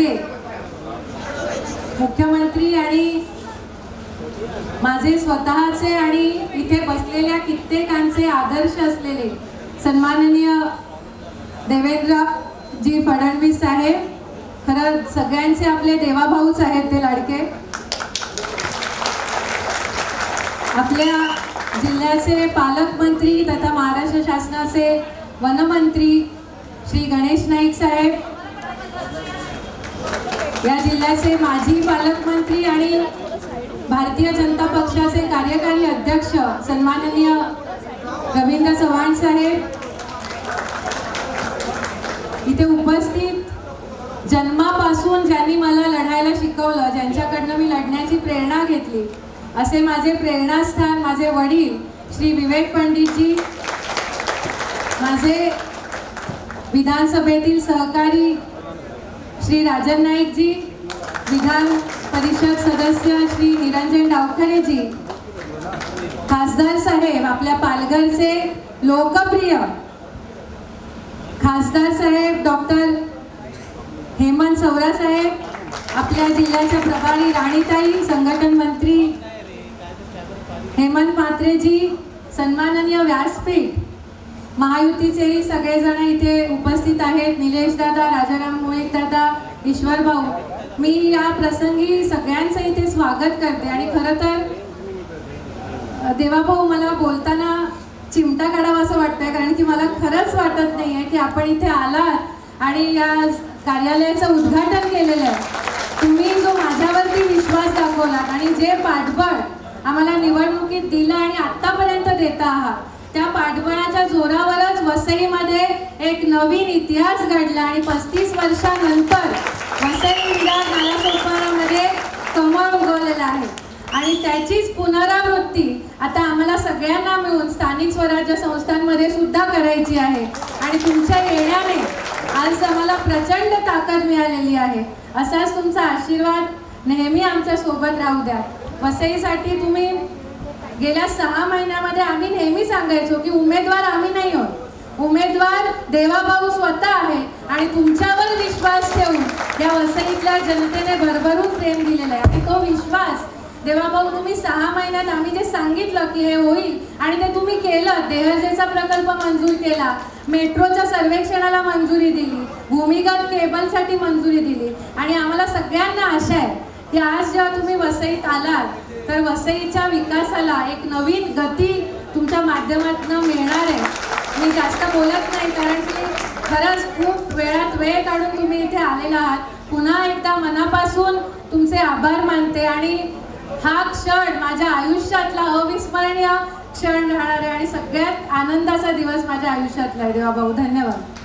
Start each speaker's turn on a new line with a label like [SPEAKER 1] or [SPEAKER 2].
[SPEAKER 1] लाडके मुख्यमंत्री आणि माझे स्वतःचे आणि इथे बसलेल्या कित्येकांचे आदर्श असलेले सन्माननीय देवेंद्रजी फडणवीस साहेब, खरं सगळ्यांचे आपले देवाभाऊच आहेत ते लाडके. आपल्या जिल्ह्याचे पालकमंत्री तथा महाराष्ट्र शासनाचे वनमंत्री श्री गणेश नाईक साहेब, या जिल्ह्याचे माजी पालकमंत्री आणि भारतीय जनता पक्षाचे कार्यकारी अध्यक्ष सन्माननीय रवींद्र चव्हाण साहेब, इथे उपस्थित जन्मापासून ज्यांनी मला लढायला शिकवलं, ज्यांच्याकडनं मी लढण्याची प्रेरणा घेतली, असे माझे प्रेरणास्थान माझे वडील श्री विवेक पंडितजी, माझे विधानसभेतील सहकारी श्री राजन नाईकजी, विधान परिषद सदस्य श्री निरंजन डावखरेजी, खासदार साहेब, आपल्या पालघरचे लोकप्रिय खासदार साहेब डॉक्टर हेमंत सवरा साहेब, आपल्या जिल्ह्याच्या प्रभारी राणीताई, संघटन मंत्री हेमंत म्हात्रेजी, सन्माननीय व्यासपीठ महायुतीचेही सगळेजण इथे उपस्थित आहेत, निलेश दादा, राजाराम मुळीक दादा, ईश्वर भाऊ, मी या प्रसंगी सगळ्यांचं इथे स्वागत करते. आणि खरं तर देवाभाऊ, मला बोलताना चिमटा काढावा असं वाटतंय, कारण की मला खरंच वाटत नाही आहे की आपण इथे आलात आणि या कार्यालयाचं उद्घाटन केलेलं आहे. तुम्ही जो माझ्यावरती विश्वास दाखवलात आणि जे पाठबळ आम्हाला निवडणुकीत दिलं आणि आत्तापर्यंत देता आहात, त्या पाठबळाच्या जोरावरच वसईमध्ये एक नवीन इतिहास घडला आणि 35 वर्षानंतर वसई विरार नालासोपारामध्ये कमळ उगवलेला आहे. आणि त्याचीच पुनरावृत्ती आता आम्हाला सगळ्यांना मिळून स्थानिक स्वराज्य संस्थांमध्ये सुद्धा करायची आहे. आणि तुमच्या येण्याने आज आम्हाला प्रचंड ताकद मिळालेली आहे. असाच तुमचा आशीर्वाद नेहमी आमच्या सोबत राहू द्या. वसईसाठी तुम्ही गेल्या 6 महिन्यामध्ये आम्ही नेहमी सांगायचो की उमेदवार आम्ही नाही आहोत, उमेदवार देवाभाऊ स्वतः आहे. आणि तुमच्यावर विश्वास ठेवून या वसईतल्या जनतेने भरभरून प्रेम दिलेलं आहे. आणि तो विश्वास देवाभाऊ तुम्ही 6 महिन्यात आम्ही जे सांगितलं की हे होईल आणि ते तुम्ही केलं. देहर्जेचा प्रकल्प मंजूर केला, मेट्रोच्या सर्वेक्षणाला मंजुरी दिली, भूमिगत केबलसाठी मंजुरी दिली. आणि आम्हाला सगळ्यांना आशा आहे की आज जेव्हा तुम्ही वसईत आलात तर वसईच्या विकासाला एक नवीन गती तुमच्या माध्यमातून मिळणार आहे. मी जास्त बोलत नाही, कारण की खरंच खूप वेळात वेळ काढून तुम्ही इथे आलेला आहात. पुन्हा एकदा मनापासून तुमचे आभार मानते. आणि हा क्षण माझ्या आयुष्यातला अविस्मरणीय क्षण राहणार आहे आणि सगळ्यात आनंदाचा दिवस माझ्या आयुष्यातला आहे. देवाभाऊ, धन्यवाद.